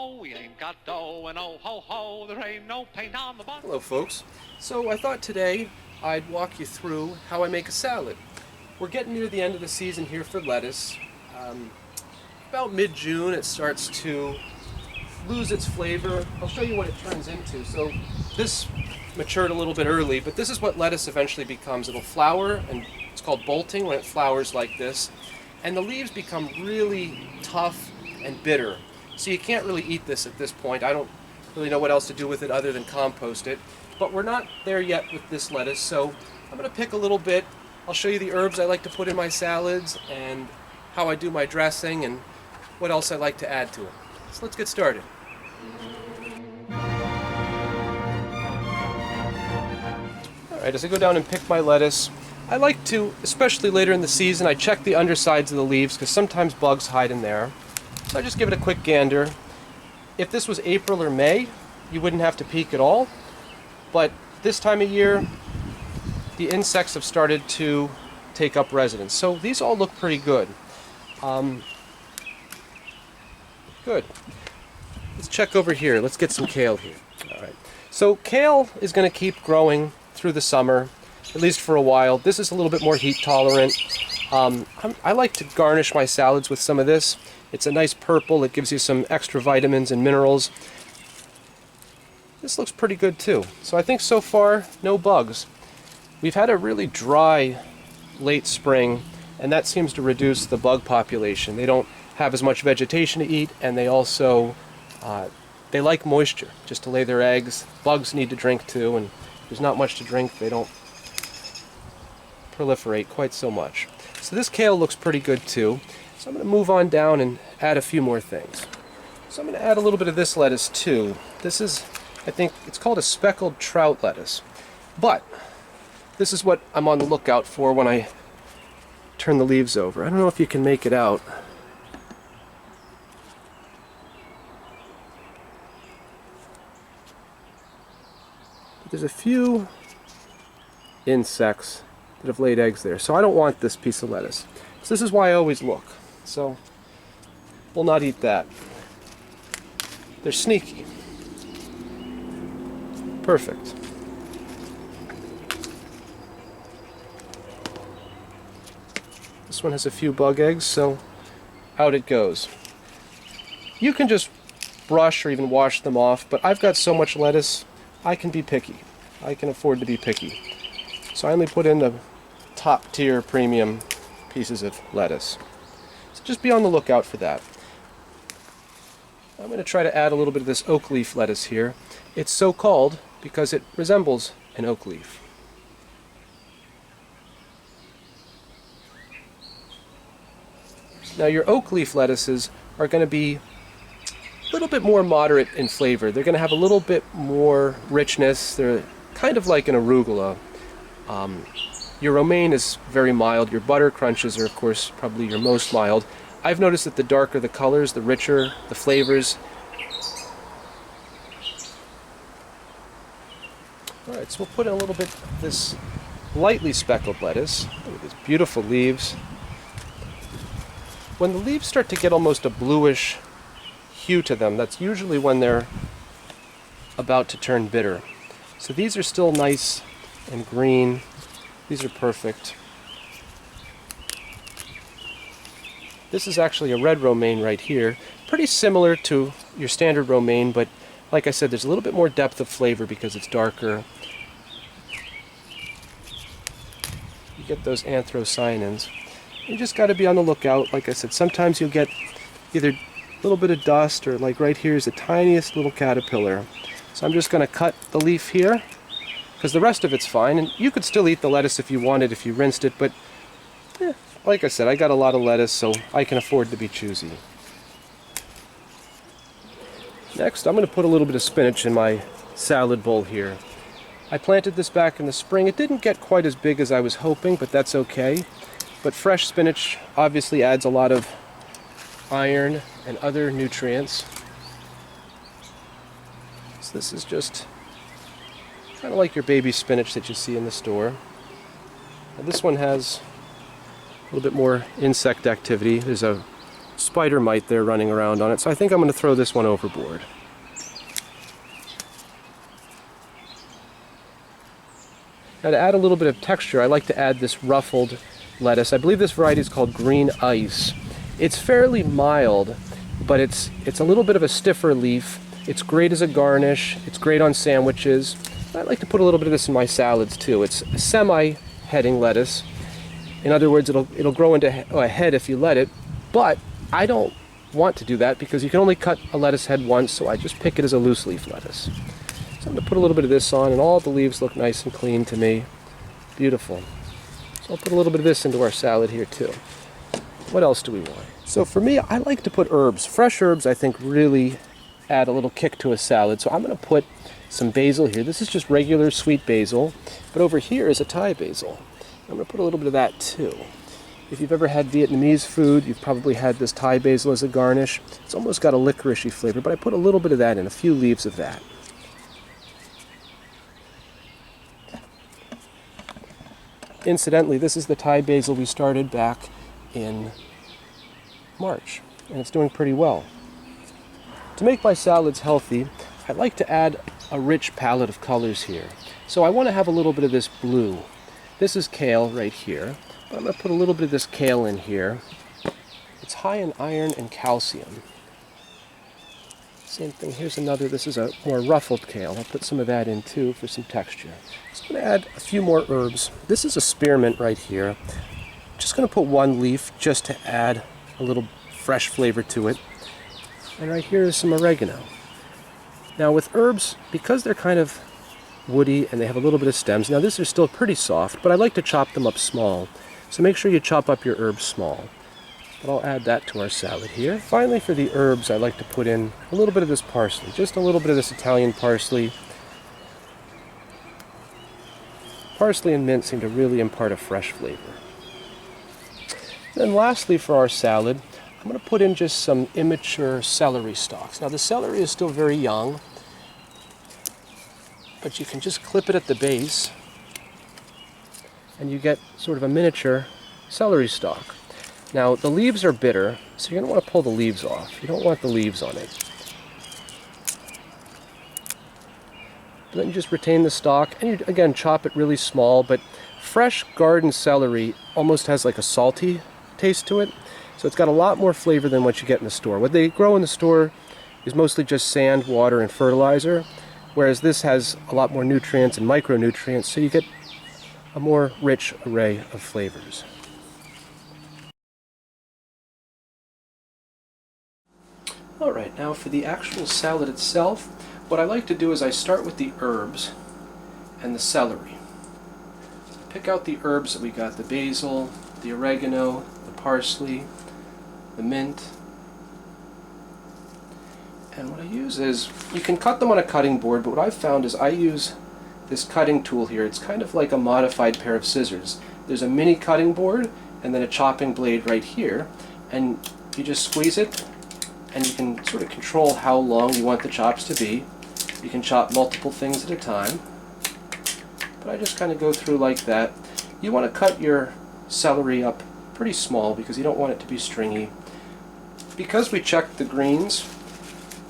ho, we ain't got dough, and oh ho ho, there ain't no paint on the bun. Hello folks. So I thought today I'd walk you through how I make a salad. We're getting near the end of the season here for lettuce. About mid-June it starts to lose its flavor. I'll show you what it turns into. So this matured a little bit early, but this is what lettuce eventually becomes. It'll flower, and it's called bolting when it flowers like this. And the leaves become really tough and bitter. So you can't really eat this at this point. I don't really know what else to do with it other than compost it. But we're not there yet with this lettuce, so I'm going to pick a little bit. I'll show you the herbs I like to put in my salads and how I do my dressing and what else I like to add to it. So let's get started. Alright, as I go down and pick my lettuce, I like to, especially later in the season, I check the undersides of the leaves because sometimes bugs hide in there. So I just give it a quick gander. If this was April or May, you wouldn't have to peek at all. But this time of year, the insects have started to take up residence. So these all look pretty good. Good. Let's check over here. Let's get some kale here. All right. So kale is going to keep growing through the summer, at least for a while. This is a little bit more heat tolerant. I like to garnish my salads with some of this. It's a nice purple. It gives you some extra vitamins and minerals. This looks pretty good too. So I think so far, no bugs. We've had a really dry late spring, and that seems to reduce the bug population. They don't have as much vegetation to eat, and they also they like moisture just to lay their eggs. Bugs need to drink too, and there's not much to drink. They don't proliferate quite so much. So this kale looks pretty good too. So I'm going to move on down and add a few more things. So I'm going to add a little bit of this lettuce too. This is, I think, it's called a speckled trout lettuce. But this is what I'm on the lookout for when I turn the leaves over. I don't know if you can make it out. But there's a few insects that have laid eggs there. So I don't want this piece of lettuce. So this is why I always look. So we'll not eat that. They're sneaky. Perfect. This one has a few bug eggs, so out it goes. You can just brush or even wash them off, but I've got so much lettuce, I can be picky. I can afford to be picky. So I only put in the top tier premium pieces of lettuce. So just be on the lookout for that. I'm going to try to add a little bit of this oak leaf lettuce here. It's so called because it resembles an oak leaf. Now your oak leaf lettuces are going to be a little bit more moderate in flavor. They're going to have a little bit more richness. They're kind of like an arugula. Your romaine is very mild. Your butter crunches are, of course, probably your most mild. I've noticed that the darker the colors, the richer the flavors. Alright, so we'll put in a little bit of this lightly speckled lettuce. Look at these beautiful leaves. When the leaves start to get almost a bluish hue to them, that's usually when they're about to turn bitter. So these are still nice and green. These are perfect. This is actually a red romaine right here. Pretty similar to your standard romaine, but like I said, there's a little bit more depth of flavor because it's darker. You get those anthocyanins. You just got to be on the lookout. Like I said, sometimes you'll get either a little bit of dust or, like right here is the tiniest little caterpillar. So I'm just going to cut the leaf here because the rest of it's fine. And you could still eat the lettuce if you wanted, if you rinsed it, but like I said, I got a lot of lettuce, so I can afford to be choosy. Next, I'm going to put a little bit of spinach in my salad bowl here. I planted this back in the spring. It didn't get quite as big as I was hoping, but that's okay. But fresh spinach obviously adds a lot of iron and other nutrients. So this is just kind of like your baby spinach that you see in the store. Now this one has a little bit more insect activity. There's a spider mite there running around on it, so I think I'm going to throw this one overboard. Now to add a little bit of texture, I like to add this ruffled lettuce. I believe this variety is called green ice. It's fairly mild, but it's a little bit of a stiffer leaf. It's great as a garnish. It's great on sandwiches. I like to put a little bit of this in my salads too. It's a semi-heading lettuce. In other words, it'll grow into a head if you let it, but I don't want to do that because you can only cut a lettuce head once, so I just pick it as a loose leaf lettuce. So I'm going to put a little bit of this on, and all the leaves look nice and clean to me. Beautiful. So I'll put a little bit of this into our salad here too. What else do we want? So for me, I like to put herbs. Fresh herbs, I think, really add a little kick to a salad. So I'm going to put some basil here. This is just regular sweet basil, but over here is a Thai basil. I'm going to put a little bit of that too. If you've ever had Vietnamese food, you've probably had this Thai basil as a garnish. It's almost got a licoricey flavor, but I put a little bit of that in, a few leaves of that. Incidentally, this is the Thai basil we started back in March, and it's doing pretty well. To make my salads healthy, I like to add a rich palette of colors here. So I want to have a little bit of this blue. This is kale right here. I'm going to put a little bit of this kale in here. It's high in iron and calcium. Same thing, here's another, this is a more ruffled kale. I'll put some of that in too for some texture. So I'm going to add a few more herbs. This is a spearmint right here. Just going to put one leaf just to add a little fresh flavor to it. And right here is some oregano. Now with herbs, because they're kind of woody and they have a little bit of stems, now these are still pretty soft, but I like to chop them up small. So make sure you chop up your herbs small. But I'll add that to our salad here. Finally, for the herbs, I like to put in a little bit of this parsley, just a little bit of this Italian parsley. Parsley and mint seem to really impart a fresh flavor. Then lastly for our salad, I'm going to put in just some immature celery stalks. Now the celery is still very young, but you can just clip it at the base and you get sort of a miniature celery stalk. Now the leaves are bitter, so you're going to want to pull the leaves off. You don't want the leaves on it. But then you just retain the stalk, and you again chop it really small, but fresh garden celery almost has like a salty taste to it, so it's got a lot more flavor than what you get in the store. What they grow in the store is mostly just sand, water, and fertilizer, whereas this has a lot more nutrients and micronutrients, so you get a more rich array of flavors. Alright, now for the actual salad itself, what I like to do is I start with the herbs and the celery. Pick out the herbs that we got, the basil, the oregano, the parsley, the mint. And what I use is, you can cut them on a cutting board, but what I've found is I use this cutting tool here. It's kind of like a modified pair of scissors. There's a mini cutting board and then a chopping blade right here, and you just squeeze it and you can sort of control how long you want the chops to be. You can chop multiple things at a time, but I just kind of go through like that. You want to cut your celery up pretty small because you don't want it to be stringy. Because we checked the greens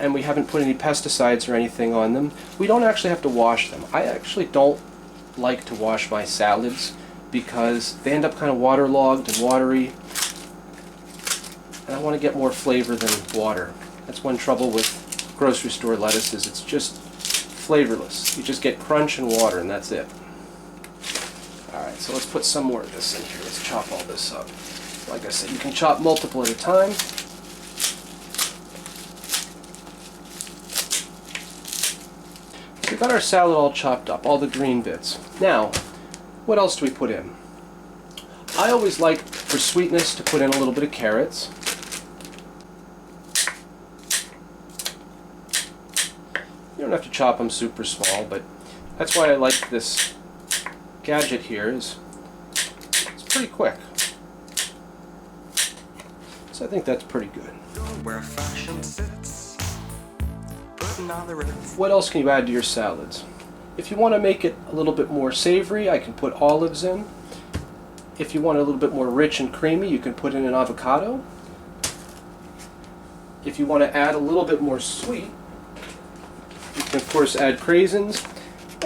and we haven't put any pesticides or anything on them, we don't actually have to wash them. I actually don't like to wash my salads because they end up kind of waterlogged and watery, and I want to get more flavor than water. That's one trouble with grocery store lettuce, is it's just flavorless. You just get crunch and water and that's it. Alright, so let's put some more of this in here. Let's chop all this up. Like I said, you can chop multiple at a time. We've got our salad all chopped up, all the green bits. Now, what else do we put in? I always like, for sweetness, to put in a little bit of carrots. You don't have to chop them super small, but that's why I like this gadget here. It's pretty quick. So I think that's pretty good. Where fashion sits, what else can you add to your salads? If you want to make it a little bit more savory, I can put olives in. If you want it a little bit more rich and creamy, you can put in an avocado. If you want to add a little bit more sweet, you can of course add craisins,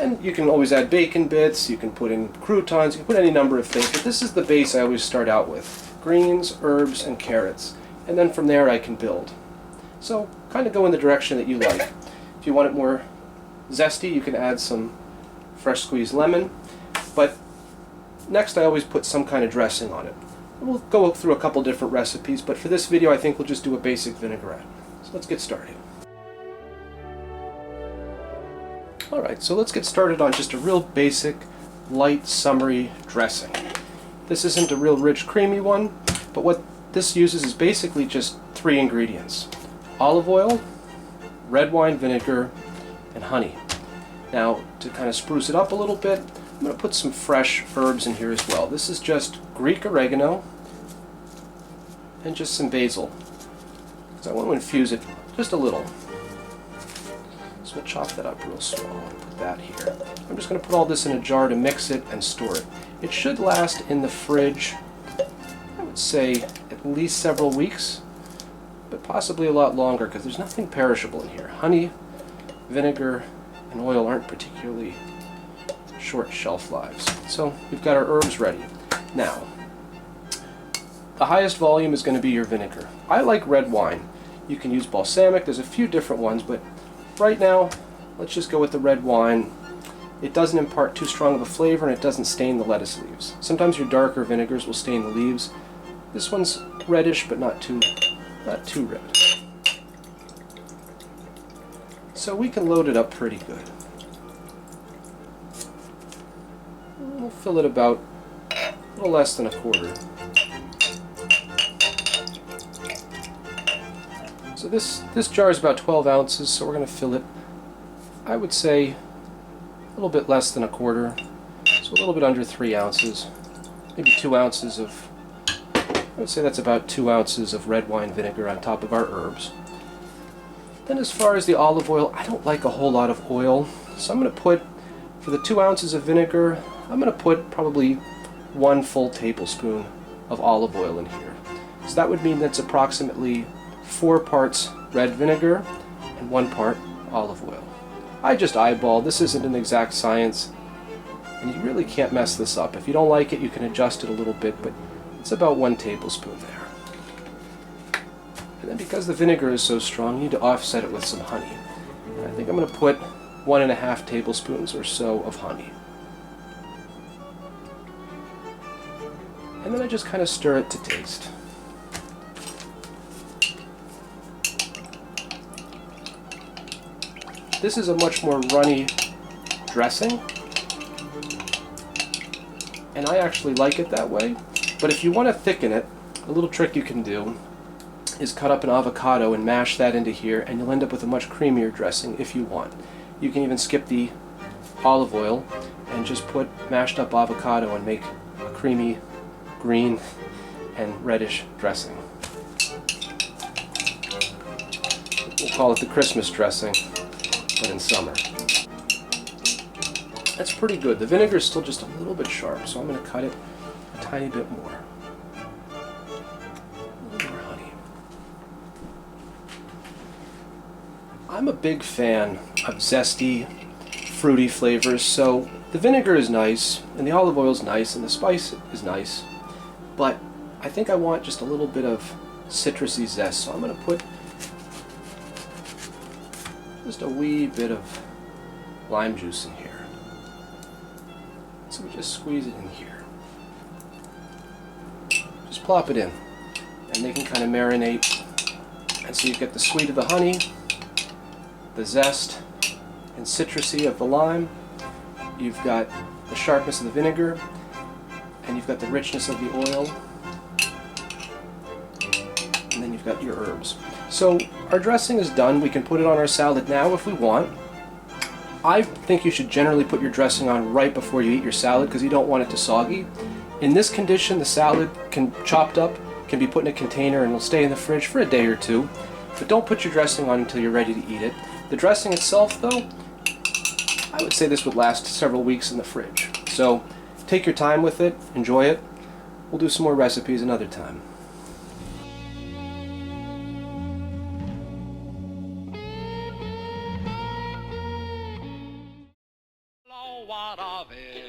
and you can always add bacon bits, you can put in croutons, you can put any number of things, but this is the base I always start out with. Greens, herbs, and carrots. And then from there I can build. So kind of go in the direction that you like. If you want it more zesty, you can add some fresh squeezed lemon, but next I always put some kind of dressing on it. We'll go through a couple different recipes, but for this video I think we'll just do a basic vinaigrette. So let's get started. Alright, so let's get started on just a real basic, light, summery dressing. This isn't a real rich, creamy one, but what this uses is basically just 3 ingredients. Olive oil, red wine vinegar, and honey. Now, to kind of spruce it up a little bit, I'm going to put some fresh herbs in here as well. This is just Greek oregano and just some basil, because I want to infuse it just a little. So we'll chop that up real small and put that here. I'm just going to put all this in a jar to mix it and store it. It should last in the fridge, I would say, at least several weeks, but possibly a lot longer because there's nothing perishable in here. Honey, vinegar, and oil aren't particularly short shelf lives. So we've got our herbs ready. Now, the highest volume is going to be your vinegar. I like red wine. You can use balsamic, there's a few different ones, but right now, let's just go with the red wine. It doesn't impart too strong of a flavor and it doesn't stain the lettuce leaves. Sometimes your darker vinegars will stain the leaves. This one's reddish, but not too red. So we can load it up pretty good. We'll fill it about a little less than a quarter. So this jar is about 12 ounces, so we're going to fill it, I would say, a little bit less than a quarter, so a little bit under 3 ounces, maybe 2 ounces of, I would say that's about 2 ounces of red wine vinegar on top of our herbs. Then as far as the olive oil, I don't like a whole lot of oil, so I'm going to put, for the 2 ounces of vinegar, I'm going to put probably 1 full tablespoon of olive oil in here. So that would mean that's approximately 4 parts red vinegar and 1 part olive oil. I just eyeball. This isn't an exact science, and you really can't mess this up. If you don't like it, you can adjust it a little bit, but it's about 1 tablespoon there. And then because the vinegar is so strong, you need to offset it with some honey. And I think I'm going to put 1.5 tablespoons or so of honey. And then I just kind of stir it to taste. This is a much more runny dressing, and I actually like it that way. But if you want to thicken it, a little trick you can do is cut up an avocado and mash that into here, and you'll end up with a much creamier dressing if you want. You can even skip the olive oil and just put mashed up avocado and make a creamy green and reddish dressing. We'll call it the Christmas dressing, but in summer. That's pretty good. The vinegar is still just a little bit sharp, so I'm going to cut it a tiny bit more. A little more honey. I'm a big fan of zesty, fruity flavors, so the vinegar is nice, and the olive oil is nice, and the spice is nice, but I think I want just a little bit of citrusy zest, so I'm going to put just a wee bit of lime juice in here. So we just squeeze it in here. Just plop it in, and they can kind of marinate. And so you get the sweet of the honey, the zest and citrusy of the lime. You've got the sharpness of the vinegar, and you've got the richness of the oil. And then you've got your herbs. So our dressing is done. We can put it on our salad now if we want. I think you should generally put your dressing on right before you eat your salad because you don't want it to soggy. In this condition, the salad chopped up can be put in a container and will stay in the fridge for a day or two. But don't put your dressing on until you're ready to eat it. The dressing itself, though, I would say this would last several weeks in the fridge. So take your time with it, enjoy it. We'll do some more recipes another time. what of it?